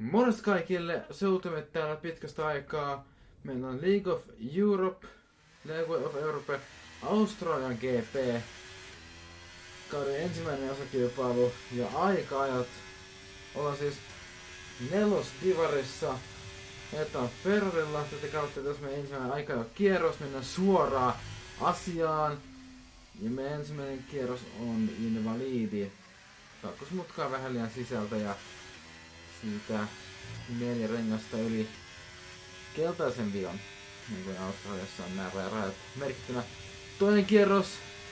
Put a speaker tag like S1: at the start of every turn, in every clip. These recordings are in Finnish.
S1: Morjens kaikille, Soutumme täällä pitkästä aikaa. Meillä on League of Europe, Australian GP, kauden ensimmäinen osakilpailu ja aika-ajat. Ollaan siis nelosdivarissa. Jätetään Ferrarilla tätä kautta, jos meidän ensimmäinen aika-kierros, mennään suoraan asiaan. Ja meidän ensimmäinen kierros on invalidi. Kakkosmutkaa vähän liian sisältä ja siitä 4 rengasta yli keltaisen vion, niin kuin Australiassa on nämä rajat merkittynä. Toinen kierros,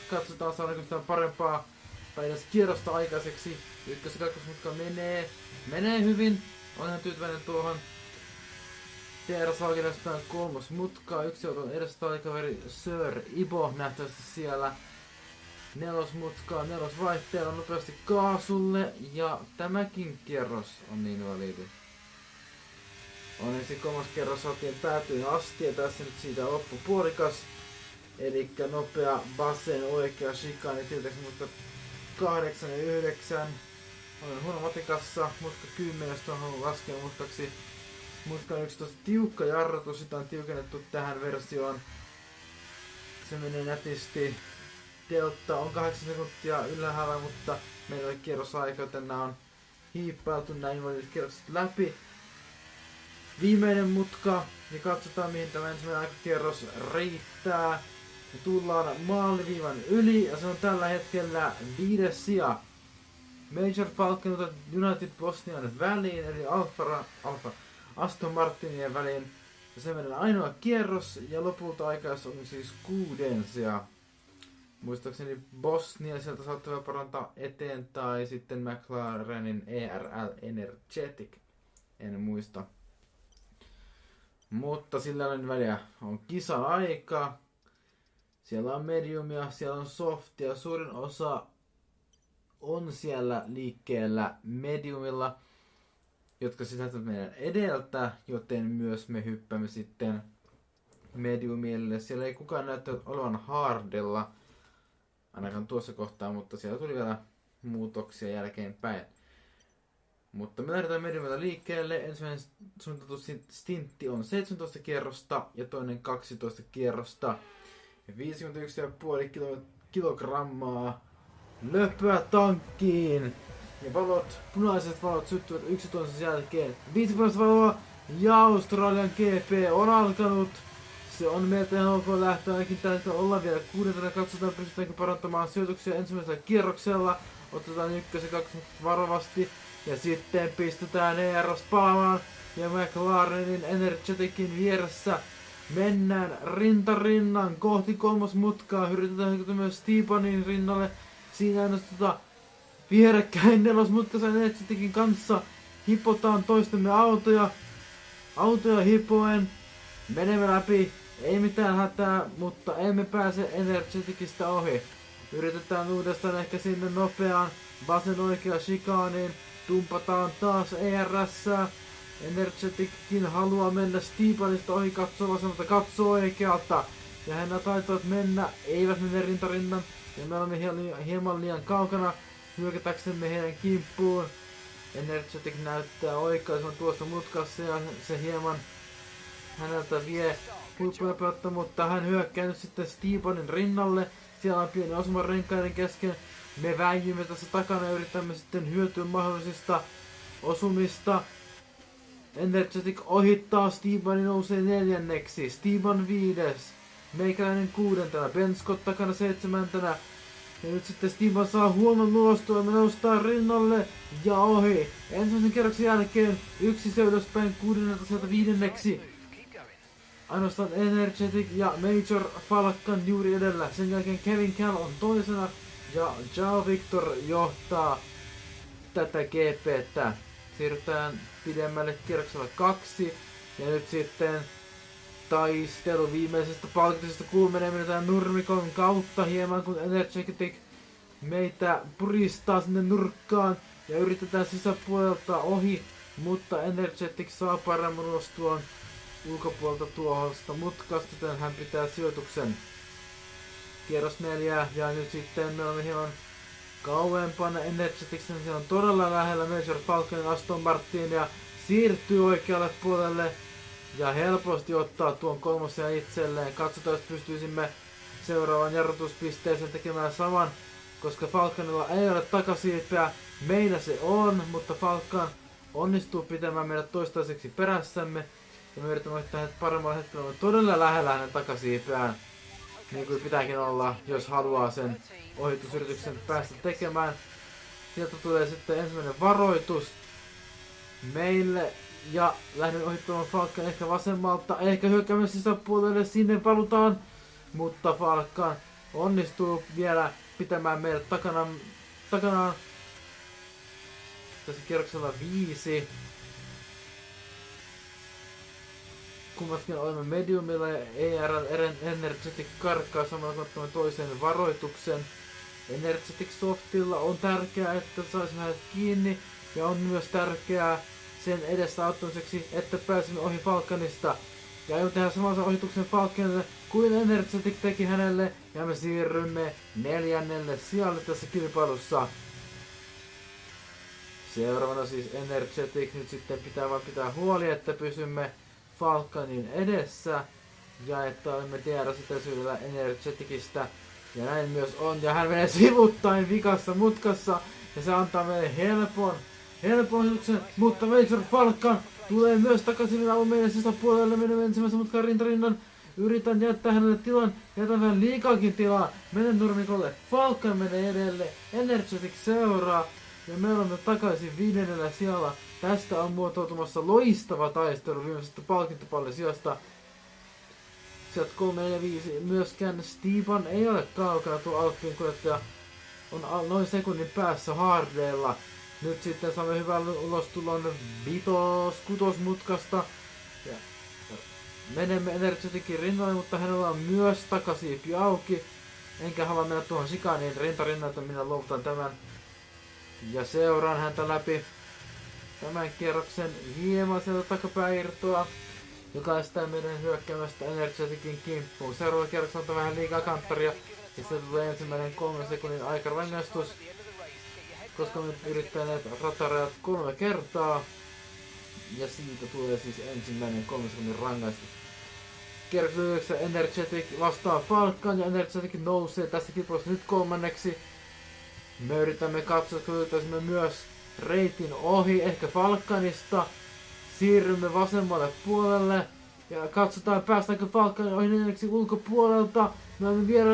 S1: katsotaan saadaanko sitä parempaa tai edes kierrosta aikaiseksi. Ykkös- ja kakkosmutka menee hyvin, olen ihan tyytyväinen tuohon. TRS-alkinnasta on kolmas mutka, yksi on edestä kaveri Sir Ibo nähtävästi siellä. Nelosmutkaa, nelosvaihteella nopeasti kaasulle ja tämäkin kierros on niin validi. Onneksi kolmas kerros saatiin päätyyn asti ja tässä nyt siitä loppupuolikas. Elikkä nopea basen oikea shikani tilteeksi mutka 8 ja 9. Olen huono matikassa, mutka 10, jos tuon haluan laskea mutkaksi. Mutka 11 tiukka jarrutus, sitä on tiukennettu tähän versioon. Se menee nätisti. Delta on 8 sekuntia ylhäällä, mutta meillä oli kierrosaika, joten nämä on hiippailtu näin validit kierrokset läpi. Viimeinen mutka, ja katsotaan mihin tämä ensimmäinen aikakierros riittää. Me tullaan maaliviivan yli, ja se on tällä hetkellä 5. sija. Major Falcon United Bosnian väliin, eli Aston Martinien väliin. Ja se menee ainoa kierros, ja lopulta aikais on siis 6. sija. Muistaakseni Bosnia sieltä saattaa parantaa eteen, tai sitten McLarenin ERL Energetic. En muista. Mutta sillä on väliä. On kisa-aika. Siellä on mediumia, siellä on softia. Suurin osa on siellä liikkeellä mediumilla, jotka sisältävät meidän edeltä, joten myös me hyppäämme sitten mediumille. Siellä ei kukaan näytä olevan hardilla, ainakaan tuossa kohtaa, mutta siellä tuli vielä muutoksia jälkeenpäin. Mutta me lähdetään mediumilta liikkeelle. Ensimmäinen suunniteltu stintti on 17 kierrosta ja toinen 12 kierrosta. Ja 51,5 kilogrammaa löpöä tankkiin. Ja valot, punaiset valot syttyvät yksi toisensa jälkeen. 50 valoa ja Australian GP on alkanut. Se on meiltä ihan ok lähtö, ainakin tällä hetkellä ollaan vielä 6. Katsotaan pystytäänkö parantamaan sijoituksia ensimmäisellä kierroksella. Otetaan 1 ja 2 varovasti. Ja sitten pistetään ERS palaamaan ja McLarenin Energeticin vieressä mennään rintarinnan kohti kolmas mutkaa. Yritetään myös Steepanin rinnalle. Siinä ainoastaan vierekkäin nelosmutkaisen Energeticin kanssa hipotaan toistemme autoja hipoen. Menemme läpi, ei mitään hätää, mutta emme pääse Energeticistä ohi. Yritetään uudestaan ehkä sinne nopeaan basen oikea shikaaniin. Dumpataan taas ERS. Energetickin haluaa mennä Steepanista ohi, katsoo vasemmalta, katsoo oikealta. Ja hän taitavat mennä, eivät mene rintarinnan. Ja me olemme hieman liian kaukana hyökätäksemme heidän kimppuun. Energetic näyttää oikaisevan tuossa mutkassa ja se hieman häneltä vie huippunopeutta, mutta hän hyökkää nyt sitten Steepanin rinnalle. Siellä on pieni osuma renkaiden kesken. Me väijymme tässä takana ja yritämme sitten hyötyä mahdollisista osumista. Energetic ohittaa, Steepan nousee 4. Steepan 5. Meikäläinen 6. Ben Scott takana 7. Ja nyt sitten Steepan saa huonon luostua, me noustaan rinnalle ja ohi. Ensimmäisen kerroksen jälkeen yksi se ylöspäin 6. sieltä 5. Ainoastaan Energetic ja Major Falcon juuri edellä. Sen jälkeen Kevin Kell on toisena. Ja Joao Victor johtaa tätä GP:tä. Siirrytään pidemmälle kierroksella 2. Ja nyt sitten taistelu viimeisestä palkitisesta kulmenee menetään nurmikon kautta hieman, kun Energetic meitä puristaa sinne nurkkaan. Ja yritetään sisäpuolelta ohi, mutta Energetic saa paremman ulostuon ulkopuolelta tuohosta mutkasta, joten hän pitää sijoituksen. Kierros 4 ja nyt sitten me olemme hieman kauempana Energeticsen, se on todella lähellä Major Falcon, Aston Martin ja siirtyy oikealle puolelle ja helposti ottaa tuon kolmosen itselleen. Katsotaan, jos pystyisimme seuraavan jarrutuspisteeseen tekemään saman, koska Falconilla ei ole takasiipeä. Meillä se on, mutta Falcon onnistuu pitämään meidät toistaiseksi perässämme. Ja me yritämme ottaa paremmalla hetkellä olla todella lähellä hänen takasiipeään. Niin kuin pitääkin olla, jos haluaa sen ohitusyrityksen päästä tekemään. Sieltä tulee sitten ensimmäinen varoitus meille. Ja lähden ohittamaan Falcon ehkä vasemmalta. Ehkä hyökkäämme sisäpuolelle, sinne valutaan. Mutta Falcon onnistuu vielä pitämään meidät takanaan. Tässä kierroksella 5. Kummatkin olemme mediumilla ja ERL Energetic karkkaa samalla kun ottamme toisen varoituksen. Energetic Softilla on tärkeää, että saisimme hänet kiinni. Ja on myös tärkeää sen edessä auttamiseksi, että pääsemme ohi Falconista. Ja aion tehdä samansa ohituksen Falconille kuin Energetic teki hänelle. Ja me siirrymme 4. sijalle tässä kilpailussa. Seuraavana siis Energetic. Nyt sitten pitää vaan pitää huoli, että pysymme Falconin edessä. Ja että olemme tiedossa etäisyydellä Energeticistä. Ja näin myös on. Ja hän menee sivuttain vikassa mutkassa. Ja se antaa meille helpon ohituksen. Mutta Major Falcon tulee myös takaisin avun meidän sisäpuolelle. Menemme ensimmäisen mutkan rintarinnan. Yritän jättää hänelle tilan. Jätän vähän liikaakin tilaa. Menen nurmikolle. Falcon menee edelle. Energetic seuraa. Ja me olemme takaisin 5. sijalla. Tästä on muotoutumassa loistava taistelu viimeisestä palkintopallin sijasta. Sieltä 3, 4, 5. Myöskään Stepan ei ole kaukana. Tuo Alppien kuljettaja on noin sekunnin päässä Hardeilla. Nyt sitten saamme hyvän ulostulon 5-6 mutkasta. Ja menemme Energeticin rinnalle, mutta hänellä on myös takasiipi auki. Enkä halua mennä tuohon Chicaniin rintarinnan, minä luovutan tämän. Ja seuraan häntä läpi tämän kierroksen hieman sieltä takapäirtoa, joka estää meidän hyökkäämästä Energeticin kimppuun. Seuraava kierroksella on vähän liikaa kanttaria ja sieltä tulee ensimmäinen 3 sekunnin aikarangaistus, koska me yrittäneet ratarajat 3 kertaa. Ja siitä tulee siis ensimmäinen 3 sekunnin rangaistus. Kierroksen 9 Energetic vastaa Falcon ja Energetic nousee tässä kilpailussa nyt 3. Me yritämme katsoa, että löytäisimme myös reitin ohi, ehkä Falconista. Siirrymme vasemmalle puolelle ja katsotaan päästäänkö Falconin ohi 4 ulkopuolelta. Me olemme vielä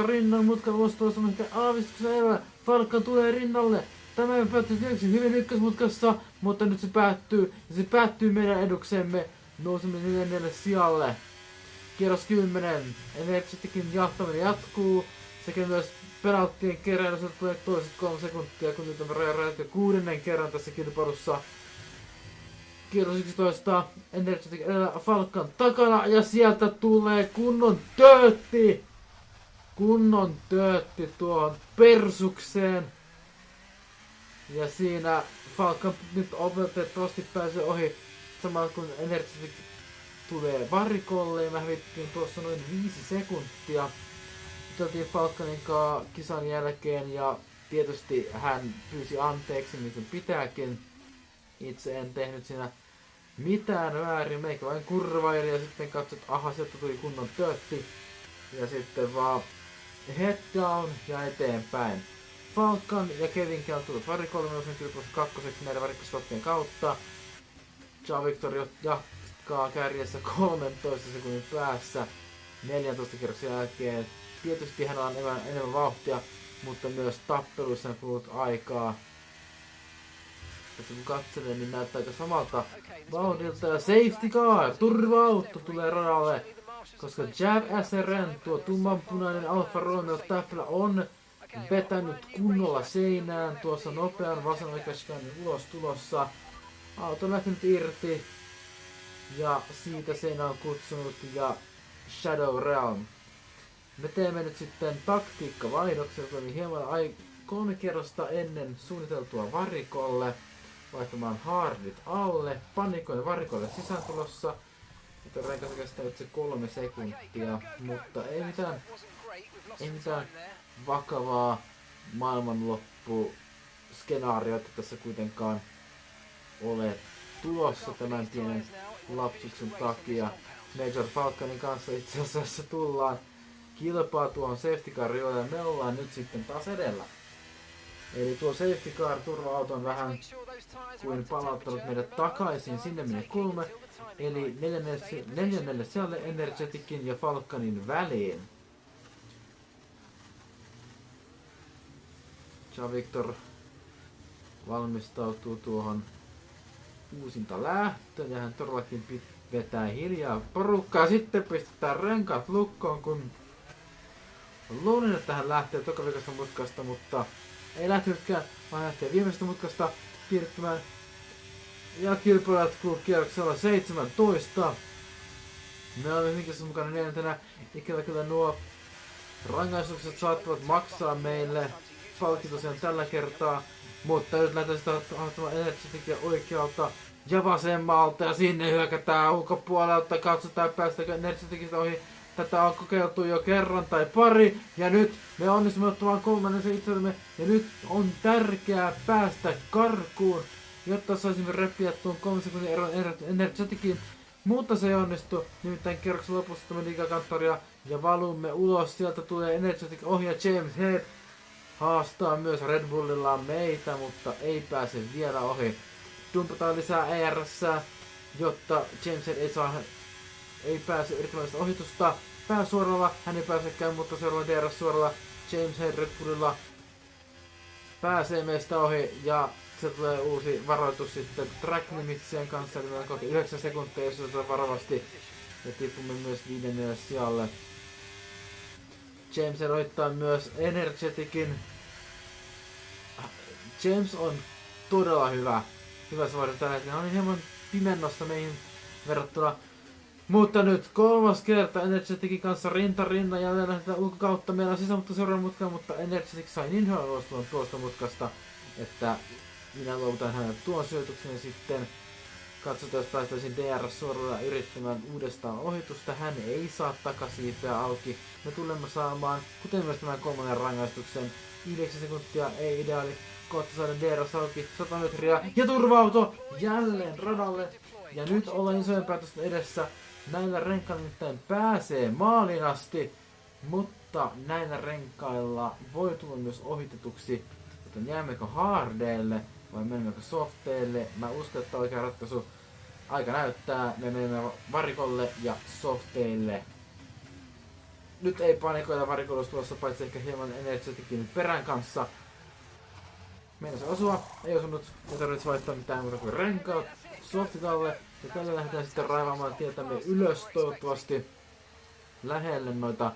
S1: rinnan mutkan ulostulossa, mutta aavistuksen ei ole. Falcon tulee rinnalle. Tämä päättyy hyvin ykkösmutkassa, mutta nyt se päättyy. Ja se päättyy meidän eduksemme. Nousemme 4. sijalle. Kierros 10. Energeticin jahtaminen jatkuu. Sekä myös penalttien kerran, sieltä tulee toiset 3 sekuntia, kun nyt on rajat jo 6. kerran tässä kilpailussa. Kierros 11. Energetic edellä Falcon takana ja sieltä tulee kunnon töötti tuohon persukseen. Ja siinä Falcon nyt opetettavasti pääsee ohi samalla kun Energetic tulee varikolle ja me hävittiin tuossa noin 5 sekuntia. Juteltiin Falconin kanssa kisan jälkeen ja tietysti hän pyysi anteeksi niin kuin pitääkin. Itse en tehnyt siinä mitään väärin, meikä vain kurvaili ja sitten katsot, että aha, sieltä tuli kunnon töötti. Ja sitten vaan head down ja eteenpäin. Falcon ja Kevin tulivat varikolle myös kilpailussa 2. meidän varikkostoppien kautta. Victor jatkaa kärjessä 13 sekunnin päässä 14 kierroksen jälkeen. Tietysti hänellä on enemmän vauhtia, mutta myös tappeluissa on kulunut aikaa. Tässä kun katselee, niin näyttää aika samalta vauhdilta. Ja safety car, turva-auto tulee radalle. Koska Jav SRN, tuo tummanpunainen Alfa Romeo täplä on vetänyt kunnolla seinään tuossa nopean vasemmakäskäinen ulos tulossa. Auto on lähtenyt irti. Ja siitä seinä on kutsunut ja Shadow Realm. Me teemme nyt sitten taktiikkavaihdoksen, joka oli hieman 3 kierrosta ennen suunniteltua varikolle. Vaihtamaan hardit alle, panikoin varikolle sisääntulossa. Nyt on renkassa kestää se 3 sekuntia, mutta ei mitään vakavaa maailmanloppu-skenaarioita tässä kuitenkaan ole tulossa tämän pienen lapsuksen takia. Major Falconin kanssa itse asiassa tullaan kilpaa tuohon safety carille ja me ollaan nyt sitten taas edellä. Eli tuo safety car turva-auto on vähän kuin palauttanut meidät takaisin sinne minne kuulumme. Eli neljännelle sijalle Energeticin ja Falconin väliin. Victor valmistautuu tuohon uusinta lähtöön ja hän todellakin vetää hiljaa porukkaa. Sitten pistetään renkaat lukkoon, kun luulin, että hän lähtee tokavikasta mutkasta, mutta ei lähtenytkään, vaan lähtee viimeisestä mutkasta piirtymään. Ja kilpailu jatkuu kierroksella 17. Me olemme hyvinkin mukana neljäntenä. Ikävä kyllä nuo rangaistukset saattavat maksaa meille palkki tosiaan tällä kertaa, mutta nyt lähdetään sitä haastamaan Energeticia oikealta ja vasemmalta ja sinne hyökätään ulkopuolelta, katsotaan päästäkö Energeticista ohi. Tätä on kokeiltu jo kerran tai pari ja nyt me onnistumme ottamaan kolmannen itsellemme ja nyt on tärkeää päästä karkuun, jotta saisimme repiä tuon 3 sekunnin eron Energeticin, mutta se ei onnistu, nimittäin kierroksen lopussa tämä liikakanttoria ja valumme ulos, sieltä tulee Energetic ohi ja James Head haastaa myös Red Bullilla meitä, mutta ei pääse vielä ohi. Dumpataan lisää ERS, jotta James Head ei pääse yrittämään ohitusta pääsuoralla. Hän ei pääsekään, mutta seuraavalla DRS suoralla James Head Red Bullilla pääsee meistä ohi ja se tulee uusi varoitus sitten track limitsien kanssa, eli meillä on 9 sekuntia, jos otetaan varovasti ja tipumme myös 5. sijalle. James eroittaa myös Energeticin. James on todella hyvä suorittaja. Hän on hieman pimennossa meihin verrattuna. Mutta nyt 3. kerta Energeticin kanssa rinta rinnan ja lähdetään ulkokautta. Meillä on sisämuttu seuraavan mutkaan, mutta Energetic sai niin hyvän luostelun tuosta mutkasta, että minä luovutan hänelle tuon syötyksen ja sitten katsotaan, jos päästäisiin DRS suoralla yrittämään uudestaan ohitusta. Hän ei saa takasiipeä auki. Me tulemme saamaan, kuten myös tämän 3. rangaistuksen, 9 sekuntia, ei ideaali. Kohta saada DRS auki, 100 metriä ja turva-auto jälleen radalle. Ja nyt ollaan isojen päätösten edessä. Näillä renkailla nimittäin pääsee maaliin asti, mutta näillä renkailla voi tulla myös ohitetuksi. Joten jäämmekö hardeille vai menemmekö softeille? Mä uskon, että oikea ratkaisu aika näyttää. Me menemme varikolle ja softeille. Nyt ei panikoida varikolla tulossa, paitsi ehkä hieman Energeticin perän kanssa. Meinasi osua, ei osunut, ei tarvitse vaihtaa mitään muuta kuin renkaat softit alle. Ja tällä lähdetään sitten raivaamaan tietämme ylös toivottavasti lähelle noita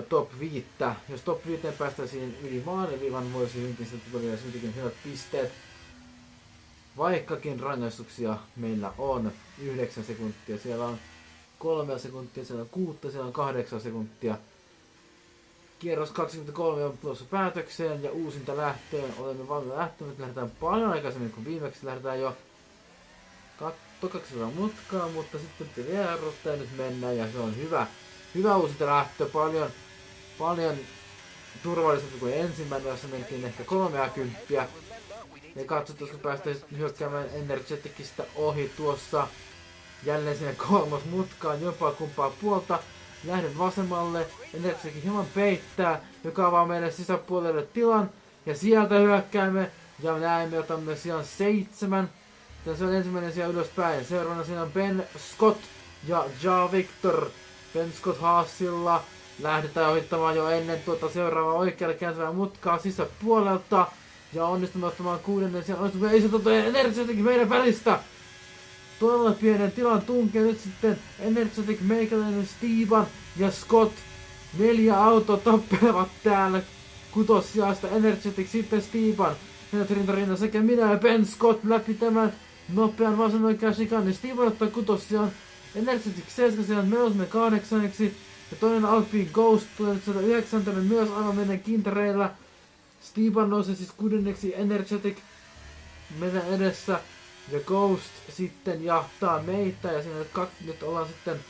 S1: top 5. Jos top 5 päästäisiin yli maaliviivan, voisi hyvinkin sitten todella siltikin hyvät pisteet. Vaikkakin rangaistuksia meillä on 9 sekuntia, siellä on 3 sekuntia, siellä on 6, siellä on 8 sekuntia. Kierros 23 on tulossa päätökseen ja uusinta lähtöön. Olemme valmiita lähtöön, lähdetään paljon aikaisemmin kuin viimeksi. Lähdetään jo tokaksella mutkaan, mutta sitten vielä jarruttaa ja nyt mennään ja se on hyvä uusinta lähtö. Paljon turvallisempi kuin ensimmäinen, jossa mentiin ehkä 30. Ja katsotaan, kun päästään hyökkäämään Energeticistä ohi tuossa. Jälleen sinne 3. mutkaan, jompaa kumpaa puolta. Lähden vasemmalle, Energetic hieman peittää, joka avaa meille sisäpuolelle tilan. Ja sieltä hyökkäämme ja näemme, otamme sijan 7. Se on ensimmäinen sija ylöspäin. Seuraavana siinä on Ben Scott ja Victor. Ben Scott Haasilla. Lähdetään ohittamaan jo ennen tuota seuraavaa oikealle kääntyvää mutkaa sisäpuolelta. Ja onnistumme ottamaan 6. sijan. Onnistumme Energetic meidän välistä. Todella pienen tilan tunkee nyt sitten Energetic, meikäläinen, Steven ja Scott. 4 autoa tappelevat täällä kutossijaista. Energetic, sitten Steven. Menet rintarinnan sekä minä ja Ben Scott läpi tämän nopean vasen oikean shikanin. Steven ottaa kutossijan. Energetic 7, me olisimme 8. Ja toinen Alpine Ghost tulee nyt 9. myös aivan meidän kintereillä. Steven nousee siis 6. Energetic meidän edessä. Ja Ghost sitten jahtaa meitä ja siinä nyt ollaan sitten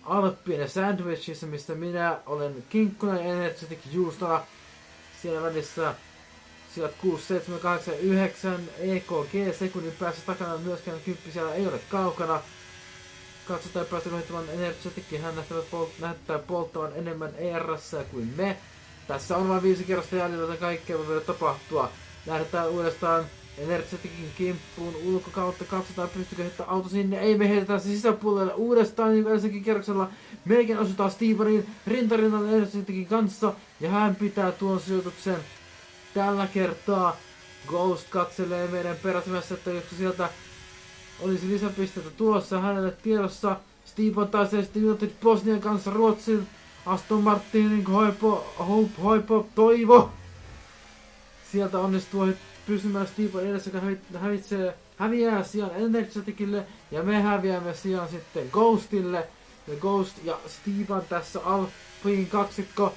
S1: Alppien sandwichissa, missä minä olen kinkkuna ja Energetic juustona. Siellä välissä Sijat 6, 7, 8, 9 EKG sekunnin päässä takana myöskään 10 siellä ei ole kaukana. Katsotaan päästä ohittamaan Energeticin, hän näyttää polttavan enemmän ERS kuin me. Tässä on vain 5 kierrosta jäljellä, joten kaikkea voi vielä tapahtua. Lähdetään uudestaan Energeticin kimppuun ulkokautta, katsotaan pystykö heittää auto sinne. Ei, me heitetään se sisäpuolelle uudestaan, niin Helsinkin kierroksella meikin osutaan Stevenin rintarinnan Energeticin kanssa. Ja hän pitää tuon sijoituksen. Tällä kertaa Ghost katselee meidän peräsemässä, että jos sieltä olisi lisäpisteitä tulossa hänelle tiedossa. Steven taisee sitten United Bosnian kanssa Ruotsin. Aston Martinin Hoipo Toivo. Sieltä onnistuu pysymään Steven edessä, joka häviää sijan Energeticille. Ja me häviämme sijan sitten Ghostille. Ja Ghost ja Steven tässä Alpine kaksikko.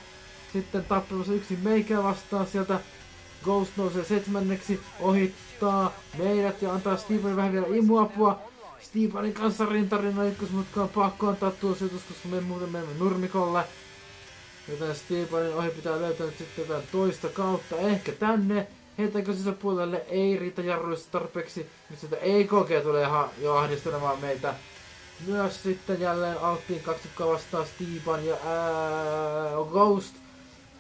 S1: Sitten tappamassa yksi meikää vastaan sieltä. Ghost nousee 7. ohittaa meidät ja antaa Stevenin vähän vielä imuapua. Stevenin kanssa rintarinnan ykkösmutkaan pakko antaa tuo sijoitus, koska me muuten menemme nurmikolle. Joten Stevenin ohi pitää löytää nyt sitten jotain toista kautta. Ehkä tänne. Heitäkö sisäpuolelle? Ei riitä jarruista tarpeeksi. Nyt sitä EKG tulee jo ahdistelemaan meitä. Myös sitten jälleen Alpine kaksikkoa vastaan Steven ja Ghost.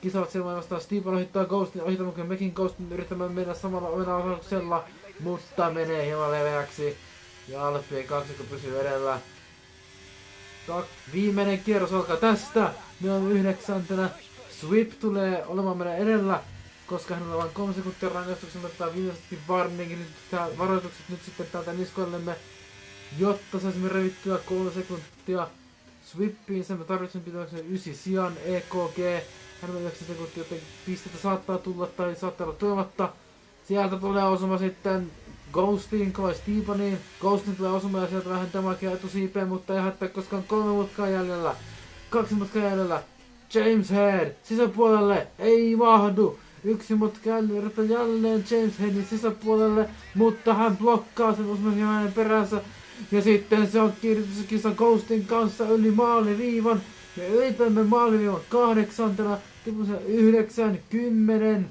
S1: Kisaavat siellä vastaan Steven ohittaa Ghostin, ohitamme mekin Ghostin yrittämään mennä samalla ominaisuuksella, mutta menee hieman leveäksi. Ja Alpine kaksikko pysyy edellä. Viimeinen kierros alkaa tästä. Me on 9. Sweep tulee olemaan meidän edellä, koska hänellä on vain 3 sekuntia rangaistuksen, ottaa viimeisetkin varoitukset nyt sitten täältä niskoillemme, jotta saisimme revittyä 3 sekuntia Sweepiin. Me tarvitsemme pitämäksemme 9 sijan EKG. Hänellä 9 sekuntia, joten pistetä saattaa tulla tai saattaa olla tuomatta. Sieltä tulee osuma sitten Ghostiin, vai Steveniin. Ghostin tulee osuma ja sieltä vähän damagea etusiipeen, mutta ei haittaa, koska on 3 mutkaa jäljellä. 2 mutkaa jäljellä. James Head sisäpuolelle, ei mahdu. 1 mutka jäljellä, jälleen James Headin sisäpuolelle, mutta hän blokkaa sen osuman hänen peränsä. Ja sitten se on kiihdytyskisa Ghostin kanssa yli maaliviivan. Me ylitämme maaliviivan 8. Tipusen 9, 10.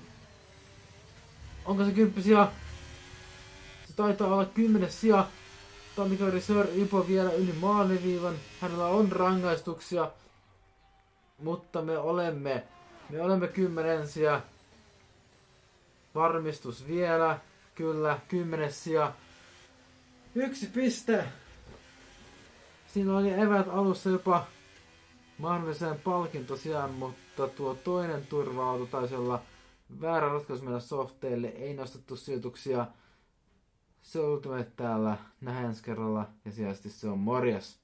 S1: Onko se 10 sija? Se taitaa olla 10 sija. Tammikaveri Sir Ipo vielä yli maaliviivan. Hänellä on rangaistuksia. Mutta me olemme 10 sija. Varmistus vielä. Kyllä, 10 sija. 1 piste. Siinä oli evät alussa jopa mahdolliseen palkintosijaan, mutta tuo toinen turva-auto taisi olla väärä ratkaisu meidän softeille, ei nostettu sijoituksia. Se on Ultimate täällä, nähdään ensi kerralla ja sijasti se on morjes.